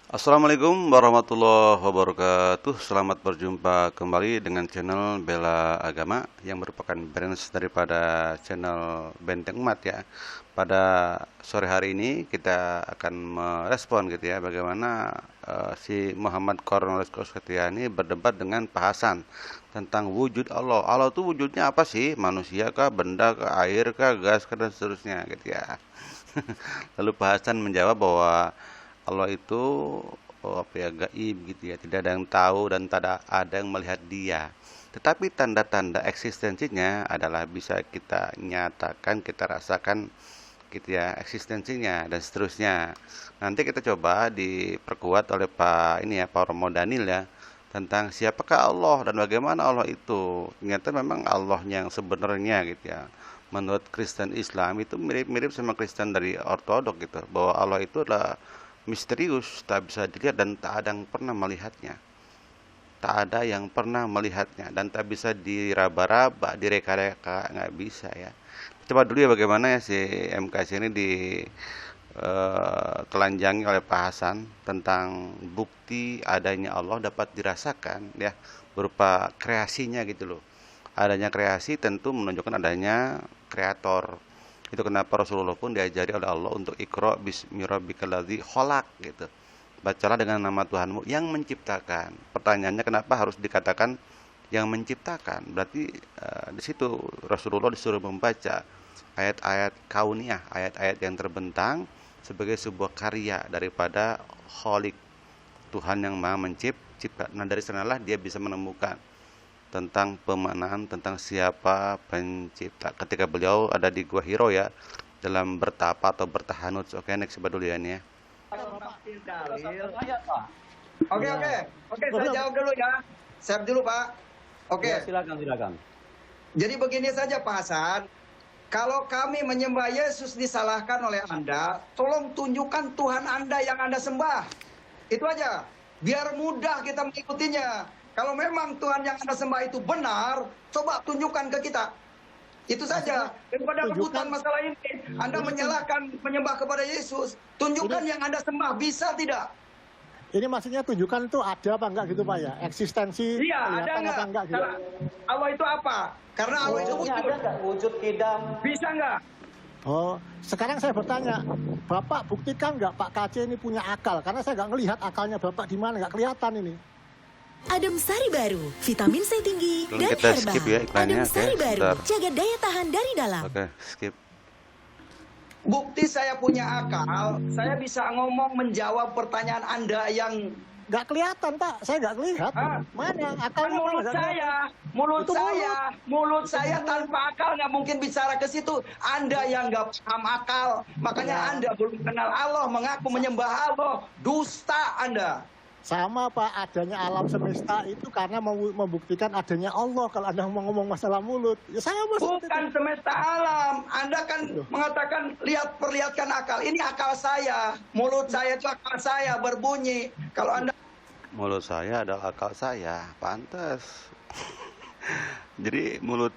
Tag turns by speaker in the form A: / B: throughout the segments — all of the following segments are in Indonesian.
A: Assalamualaikum warahmatullahi wabarakatuh. Selamat berjumpa kembali dengan channel Bela Agama yang merupakan branch daripada channel Benteng Umat ya. Pada sore hari ini kita akan merespon gitu ya bagaimana si Muhammad Cornelius Kosetiani berdebat dengan Pak Hasan tentang wujud Allah. Allah itu wujudnya apa sih? Manusia kah, benda kah, air kah, gas kah dan seterusnya gitu ya. Lalu Pak Hasan menjawab bahwa Allah itu apa ya, gaib gitu ya, tidak ada yang tahu dan tidak ada yang melihat dia. Tetapi tanda-tanda eksistensinya adalah bisa kita nyatakan, kita rasakan gitu ya, eksistensinya dan seterusnya. Nanti kita coba diperkuat oleh Pak ini ya, Pak Romo Daniel ya, tentang siapakah Allah dan bagaimana Allah itu. Ternyata memang Allah yang sebenarnya gitu ya. Menurut Kristen Islam itu mirip-mirip sama Kristen dari Ortodok gitu, bahwa Allah itu adalah misterius, tak bisa dilihat dan tak ada yang pernah melihatnya. Tak ada yang pernah melihatnya dan tak bisa diraba-raba, direka-reka, nggak bisa ya. Coba dulu ya bagaimana ya si MKC ini telanjangi oleh Pak Hasan tentang bukti adanya Allah dapat dirasakan ya berupa kreasinya gitu loh. Adanya kreasi tentu menunjukkan adanya kreator. Itu kenapa Rasulullah pun diajari oleh Allah untuk Iqra bismi rabbikal ladzi khalaq gitu. Bacalah dengan nama Tuhanmu yang menciptakan. Pertanyaannya kenapa harus dikatakan yang menciptakan? Berarti di situ Rasulullah disuruh membaca ayat-ayat kauniyah, ayat-ayat yang terbentang sebagai sebuah karya daripada Khalik, Tuhan yang Maha Mencipta. Nah, dari sanalah dia bisa menemukan tentang pemaknaan tentang siapa pencipta. Ketika beliau ada di Gua Hiro ya, dalam bertapa atau bertahanut. Oke, next coba dulu ya ini ya.
B: Oke, oke. Oke, saya jawab dulu ya. Siap dulu, Pak. Oke.
C: Ya, silakan, silakan.
B: Jadi begini saja, Pak Hasan. Kalau kami menyembah Yesus disalahkan oleh Anda, tolong tunjukkan Tuhan Anda yang Anda sembah. Itu aja. Biar mudah kita mengikutinya. Kalau memang Tuhan yang Anda sembah itu benar, coba tunjukkan ke kita. Itu saja. Daripada rebutan masalah ini, Anda menyalahkan menyembah kepada Yesus. Tunjukkan yang Anda sembah, bisa tidak?
D: Ini maksudnya tunjukkan itu ada apa enggak gitu Pak ya? Eksistensi
B: Iya, ada
D: kelihatan apa enggak gitu.
B: Karena Allah itu apa? Karena Allah itu
C: Wujudnya
B: wujud.
C: ada nggak? Wujud kidam.
B: Bisa nggak?
D: Oh, sekarang saya bertanya, Bapak buktikan nggak Pak KC ini punya akal? Karena saya nggak ngelihat akalnya Bapak di mana, nggak kelihatan ini.
E: Adem Sari Baru, vitamin C tinggi
A: Belum
E: dan
A: kita
E: herbal.
A: skip ya iklannya,
E: Adem
A: oke,
E: Sari Baru,
A: sebentar.
E: jaga daya tahan dari dalam.
A: Oke, skip.
B: Bukti saya punya akal, saya bisa ngomong menjawab pertanyaan Anda yang
D: Nggak kelihatan Pak, saya nggak lihat.
B: Ah.
D: Mana
B: kan
D: akalnya mana?
B: mulut
D: Nggak
B: saya, mulut
D: Itu
B: saya tanpa akal nggak mungkin bicara ke situ. Anda yang nggak paham akal, makanya
D: Ya.
B: Anda belum kenal Allah, mengaku menyembah Allah, dusta Anda.
D: Sama Pak, adanya alam semesta itu karena membuktikan adanya Allah. Kalau Anda mau ngomong masalah mulut, ya sama seperti
B: Bukan
D: itu.
B: semesta alam. Anda kan mengatakan perlihatkan akal. Ini akal saya, mulut saya itu akal saya berbunyi. Kalau Anda
A: Mulut saya adalah akal saya, pantas. Jadi mulut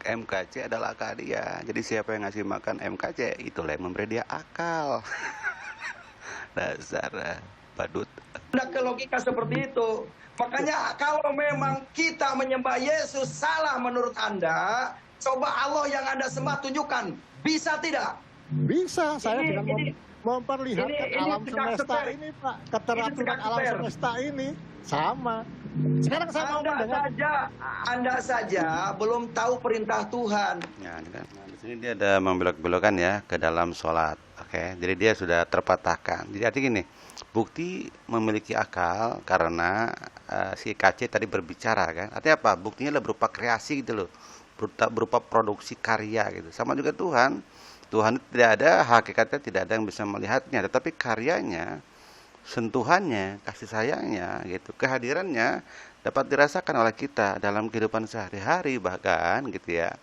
A: MKC adalah akal dia. Jadi siapa yang ngasih makan MKC, itulah yang memberi dia akal. Dasar badut.
B: ke logika seperti itu. Makanya kalau memang kita menyembah Yesus salah menurut Anda, coba Allah yang Anda sembah tunjukkan. Bisa tidak?
D: Bisa, saya
B: Ini-
D: dengan
B: ini-
D: memperlihatkan
B: ini
D: alam
B: tegak
D: semesta
B: seper.
D: ini Pak. Keteraturan
B: tegak
D: alam
B: seper.
D: semesta ini sama. Sekarang saya mau mendengar.
B: Anda saja belum tahu perintah Tuhan.
A: Ya, ini kan. Nah, di sini dia ada membelok-belokan ya ke dalam sholat. Oke, jadi dia sudah terpatahkan. Jadi artinya gini, bukti memiliki akal karena si KC tadi berbicara kan. Artinya apa? Buktinya adalah berupa kreasi gitu loh, berupa produksi karya gitu. Sama juga Tuhan. Tuhan itu tidak ada, hakikatnya tidak ada yang bisa melihatnya, tetapi karyanya, sentuhannya, kasih sayangnya gitu, kehadirannya dapat dirasakan oleh kita dalam kehidupan sehari-hari bahkan gitu ya.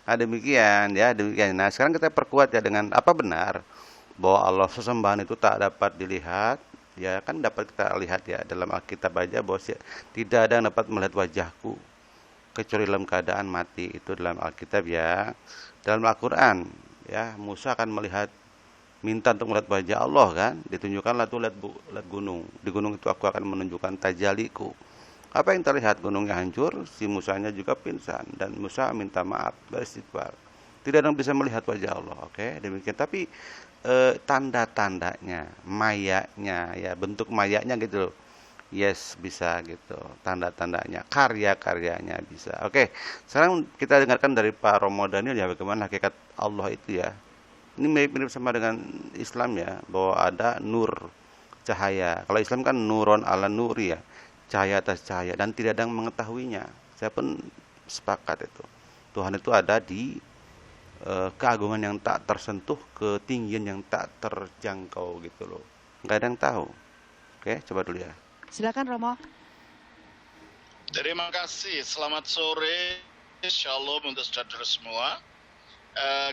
A: Nah, demikian ya, demikian. Nah, sekarang kita perkuat ya dengan apa benar bahwa Allah sesembahan itu tak dapat dilihat, ya kan dapat kita lihat ya dalam Alkitab aja bahwa tidak ada yang dapat melihat wajahku kecuali dalam keadaan mati, itu dalam Alkitab ya. Dalam Al-Qur'an ya, Musa akan melihat minta untuk melihat wajah Allah kan, ditunjukkanlah tuh lihat gunung. Di gunung itu aku akan menunjukkan tajaliku. Apa yang terlihat? Gunungnya hancur, si Musanya juga pingsan dan Musa minta maaf, beristighfar. Tidak ada yang bisa melihat wajah Allah, oke? Demikian. Tapi tanda-tandanya, mayanya ya, bentuk mayanya gitu loh. Yes, bisa gitu. Tanda-tandanya, karya-karyanya bisa. Oke, sekarang kita dengarkan dari Pak Romo Daniel ya, bagaimana hakikat Allah itu ya. Ini mirip-mirip sama dengan Islam ya, bahwa ada nur, cahaya. Kalau Islam kan nuron ala nuri ya, cahaya atas cahaya, dan tidak ada yang mengetahuinya. Saya pun sepakat itu. Tuhan itu ada di keagungan yang tak tersentuh, ketinggian yang tak terjangkau gitu loh. Nggak ada yang tahu. Oke, coba dulu ya.
C: Silakan Romo.
F: Terima kasih. Selamat sore. Shalom untuk saudara semua.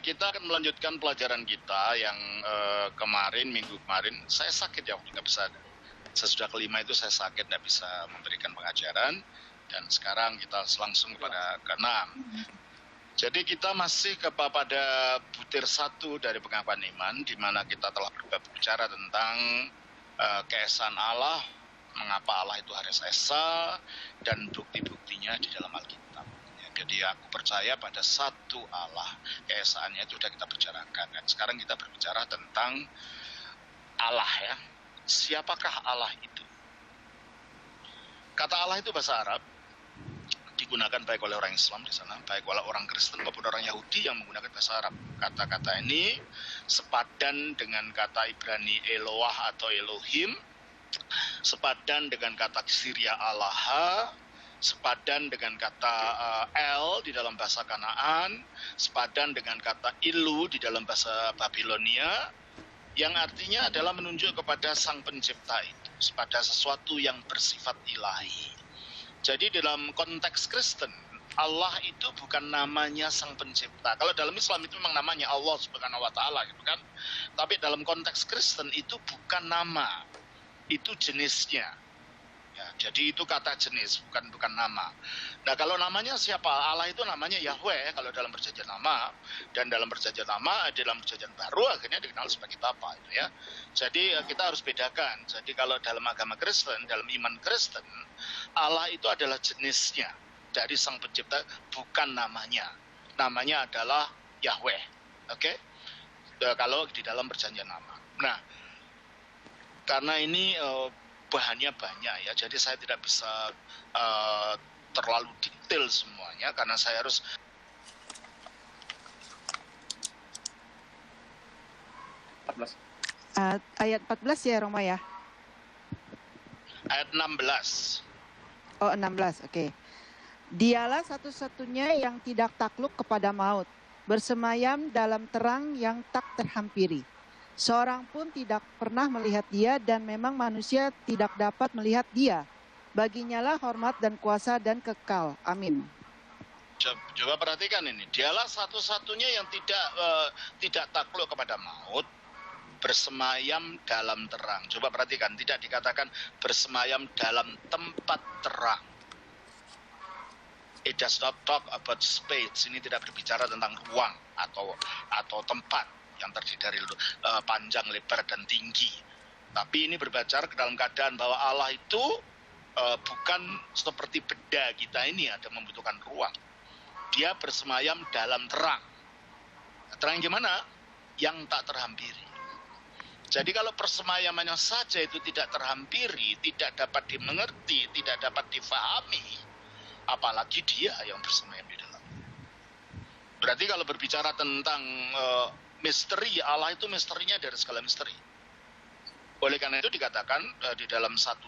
F: Kita akan melanjutkan pelajaran kita yang minggu kemarin. Saya sakit ya, nggak bisa. Saya sudah kelima itu saya sakit, nggak bisa memberikan pengajaran. Dan sekarang kita langsung kepada keenam. Jadi kita masih kepada butir 1 dari pengakuan iman, di mana kita telah berbicara tentang keesaan Allah, mengapa Allah itu harus esa, dan bukti-buktinya di dalam Alkitab. Jadi aku percaya pada satu Allah, keesaannya itu sudah kita bicarakan. Dan sekarang kita berbicara tentang Allah ya. Siapakah Allah itu? Kata Allah itu bahasa Arab, digunakan baik oleh orang Islam di sana, baik oleh orang Kristen maupun orang Yahudi yang menggunakan bahasa Arab. Kata-kata ini sepadan dengan kata Ibrani Eloah atau Elohim, sepadan dengan kata Syria Allah, sepadan dengan kata El di dalam bahasa Kanaan, sepadan dengan kata Ilu di dalam bahasa Babilonia, yang artinya adalah menunjuk kepada Sang Pencipta itu, pada sesuatu yang bersifat ilahi. Jadi dalam konteks Kristen, Allah itu bukan namanya Sang Pencipta. Kalau dalam Islam itu memang namanya Allah Subhanahu wa Ta'ala gitu kan. Tapi dalam konteks Kristen itu bukan nama, itu jenisnya. Ya, jadi itu kata jenis, bukan nama. Nah, kalau namanya siapa? Allah itu namanya Yahweh kalau dalam perjanjian lama, dan dalam perjanjian lama, dalam perjanjian baru akhirnya dikenal sebagai Bapa itu ya. Jadi kita harus bedakan. Jadi kalau dalam agama Kristen, dalam iman Kristen, Allah itu adalah jenisnya dari Sang Pencipta, bukan namanya. Namanya adalah Yahweh. Oke? Kalau di dalam perjanjian lama. Nah, karena ini bahannya banyak ya, jadi saya tidak bisa terlalu detail semuanya karena saya harus
C: Ayat 14 ya Romo ya?
F: ayat 16.
C: Oh 16, oke. Dialah satu-satunya yang tidak takluk kepada maut, bersemayam dalam terang yang tak terhampiri. Seorang pun tidak pernah melihat dia dan memang manusia tidak dapat melihat dia. Baginya lah hormat dan kuasa dan kekal. Amin.
F: Coba perhatikan ini. Dialah satu-satunya yang tidak takluk kepada maut, bersemayam dalam terang. Coba perhatikan, tidak dikatakan bersemayam dalam tempat terang. It does not talk about space. Ini tidak berbicara tentang ruang atau tempat yang terdiri dari panjang, lebar, dan tinggi. Tapi ini berbicara ke dalam keadaan bahwa Allah itu bukan seperti benda kita ini ada membutuhkan ruang. Dia bersemayam dalam terang. Terang gimana? Yang tak terhampiri. Jadi kalau persemayamannya saja itu tidak terhampiri, tidak dapat dimengerti, tidak dapat difahami, apalagi dia yang bersemayam di dalam. Berarti kalau berbicara tentang misteri, Allah itu misterinya dari segala misteri. Oleh karena itu dikatakan di dalam 1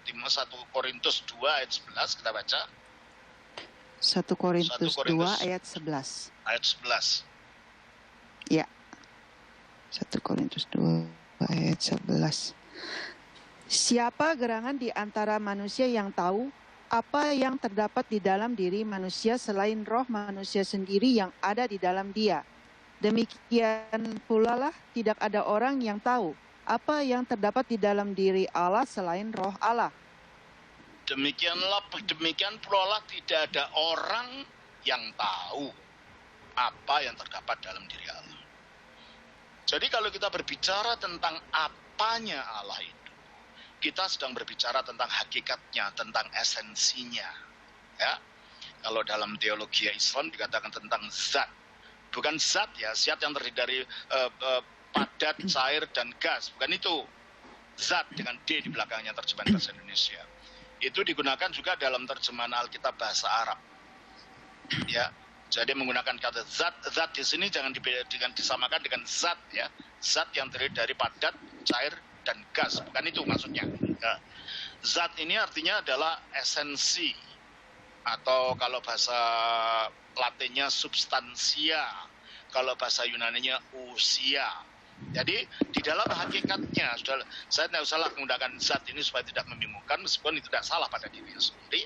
F: Korintus 2 ayat 11 kita baca.
C: 1 Korintus 2 ayat 11.
F: Ayat 11.
C: Ya. 1 Korintus 2 ayat 11. Siapa gerangan di antara manusia yang tahu apa yang terdapat di dalam diri manusia selain roh manusia sendiri yang ada di dalam dia? Demikian pula lah tidak ada orang yang tahu apa yang terdapat di dalam diri Allah selain roh Allah.
F: Demikian pula lah tidak ada orang yang tahu apa yang terdapat dalam diri Allah. Jadi kalau kita berbicara tentang apanya Allah itu, kita sedang berbicara tentang hakikatnya, tentang esensinya. Ya, kalau dalam teologi Islam dikatakan tentang zat, bukan zat ya, zat yang terdiri dari padat, cair, dan gas, bukan itu. Zat dengan D di belakangnya terjemahan bahasa Indonesia. Itu digunakan juga dalam terjemahan Alkitab bahasa Arab. Ya, jadi menggunakan kata zat. Zat di sini jangan disamakan dengan zat ya. Zat yang terdiri dari padat, cair, dan gas, bukan itu maksudnya. Ya. Zat ini artinya adalah esensi, atau kalau bahasa Latinnya substansia, kalau bahasa Yunaninya usia. Jadi di dalam hakikatnya, saya tidak usah menggunakan zat ini supaya tidak membingungkan, meskipun itu tidak salah pada dirinya sendiri.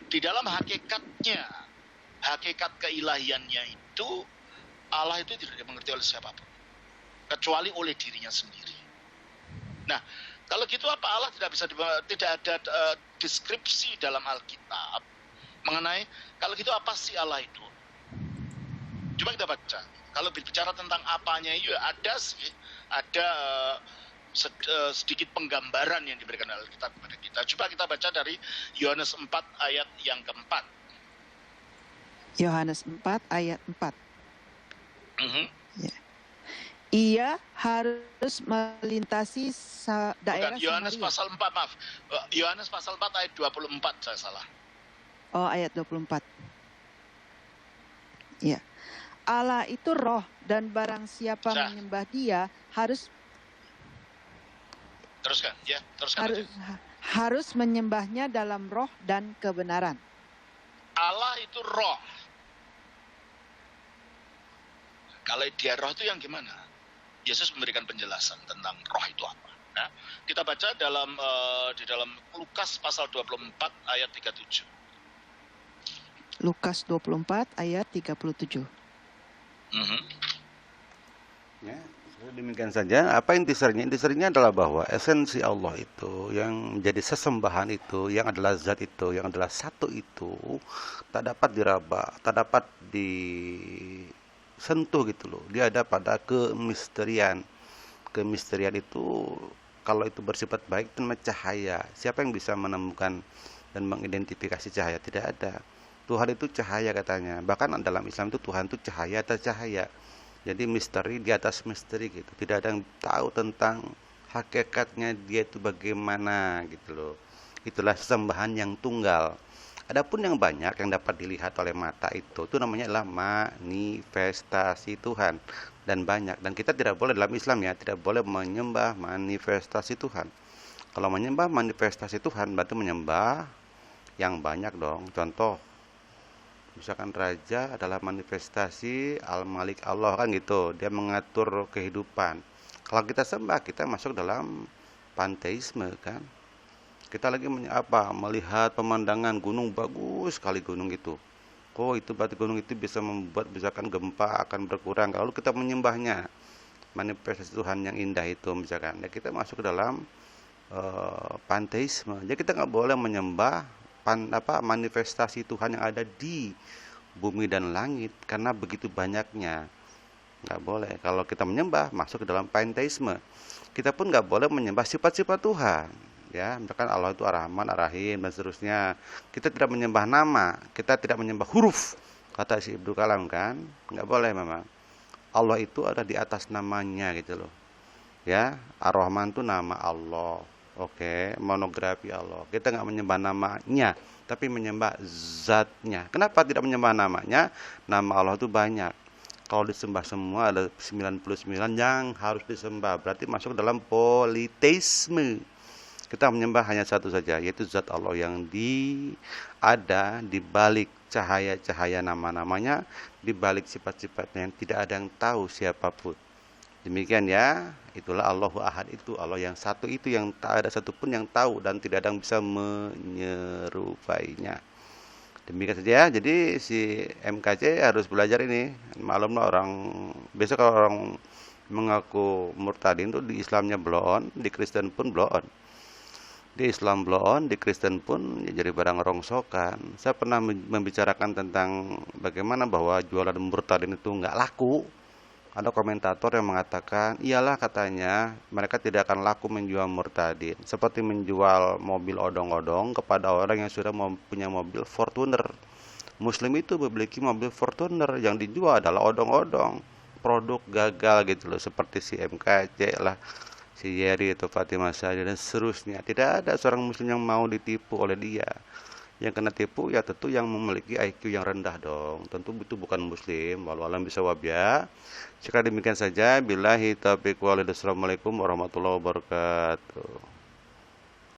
F: Di dalam hakikatnya, hakikat keilahiannya itu, Allah itu tidak dimengerti oleh siapapun, kecuali oleh dirinya sendiri. Nah, kalau gitu apa Allah tidak ada deskripsi dalam Alkitab mengenai kalau gitu apa sih Allah itu? Coba kita baca. Kalau berbicara tentang apanya itu ada sedikit penggambaran yang diberikan oleh Alkitab kepada kita. Coba kita baca dari Yohanes 4 ayat yang keempat.
C: Yohanes 4 ayat 4. Ya. Ia harus melintasi daerah
F: Yohanes
C: Samaria.
F: pasal 4, maaf. Yohanes pasal 4 ayat 24, saya salah.
C: Oh, ayat 24. Ya. Allah itu roh, dan barang siapa menyembah Dia
F: teruskan
C: harus menyembahnya dalam roh dan kebenaran.
F: Allah itu roh. Kalau dia roh itu yang gimana? Yesus memberikan penjelasan tentang roh itu apa. Nah, kita baca di dalam Lukas pasal 24 ayat 37.
C: Lukas 24 ayat 37.
A: Ya, demikian saja. Apa intisarinya? Intisarinya adalah bahwa esensi Allah itu, yang menjadi sesembahan itu, yang adalah zat itu, yang adalah satu itu, tak dapat diraba, tak dapat disentuh gitu loh. Dia ada pada kemisterian. Kemisterian itu, kalau itu bersifat baik, itu namanya cahaya. Siapa yang bisa menemukan dan mengidentifikasi cahaya? Tidak ada. Tuhan itu cahaya katanya. Bahkan dalam Islam itu Tuhan itu cahaya atas cahaya. Jadi misteri di atas misteri gitu. Tidak ada yang tahu tentang hakikatnya dia itu bagaimana gitu loh. Itulah sesembahan yang tunggal. Adapun yang banyak yang dapat dilihat oleh mata itu namanya adalah manifestasi Tuhan, dan banyak. Dan kita tidak boleh dalam Islam ya, tidak boleh menyembah manifestasi Tuhan. Kalau menyembah manifestasi Tuhan berarti menyembah yang banyak dong. Contoh, misalkan raja adalah manifestasi Al-Malik Allah, kan gitu. Dia mengatur kehidupan. Kalau kita sembah, kita masuk dalam panteisme kan. Kita lagi melihat pemandangan gunung, bagus sekali gunung itu. Oh, itu berarti gunung itu bisa membuat misalkan gempa akan berkurang. Kalau kita menyembahnya, manifestasi Tuhan yang indah itu misalkan, ya kita masuk ke dalam panteisme. Jadi kita nggak boleh menyembah manifestasi Tuhan yang ada di bumi dan langit, karena begitu banyaknya. Nggak boleh. Kalau kita menyembah, masuk ke dalam panteisme. Kita pun nggak boleh menyembah sifat-sifat Tuhan. Ya, misalkan Allah itu Ar-Rahman, Ar-Rahim, dan seterusnya. Kita tidak menyembah nama, kita tidak menyembah huruf, kata si Ibnu Kalam kan. Nggak boleh memang. Allah itu ada di atas namanya gitu loh. Ya, Ar-Rahman itu nama Allah. Oke, monografi Allah. Kita nggak menyembah namanya, tapi menyembah zatnya. Kenapa tidak menyembah namanya? Nama Allah itu banyak. Kalau disembah semua ada 99 yang harus disembah. Berarti masuk dalam politeisme. Kita menyembah hanya satu saja, yaitu zat Allah yang ada di balik cahaya-cahaya nama-namanya, di balik sifat-sifatnya yang tidak ada yang tahu siapapun. Demikian ya, itulah Allahu Ahad itu, Allah yang satu itu, yang tak ada satupun yang tahu dan tidak ada yang bisa menyerupainya. Demikian saja. Jadi si MKC harus belajar ini. Maklumlah orang, besok kalau orang mengaku murtadin itu di Islamnya blow on, di Kristen pun blow on. Di Islam blow on, di Kristen pun ya jadi barang rongsokan. Saya pernah membicarakan tentang bagaimana bahwa jualan murtadin itu nggak laku. Ada komentator yang mengatakan, iyalah katanya, mereka tidak akan laku menjual murtadin. Seperti menjual mobil odong-odong kepada orang yang sudah punya mobil Fortuner. Muslim itu memiliki mobil Fortuner, yang dijual adalah odong-odong. Produk gagal gitu loh, seperti si MKC lah, si Yeri atau Fatimah Sari dan seterusnya. Tidak ada seorang muslim yang mau ditipu oleh dia. Yang kena tipu ya tentu yang memiliki IQ yang rendah dong. Tentu itu bukan muslim. Walau alam bisa wabya. Sekarang demikian saja. Billahi taufiq walhidayah. Assalamualaikum warahmatullahi wabarakatuh.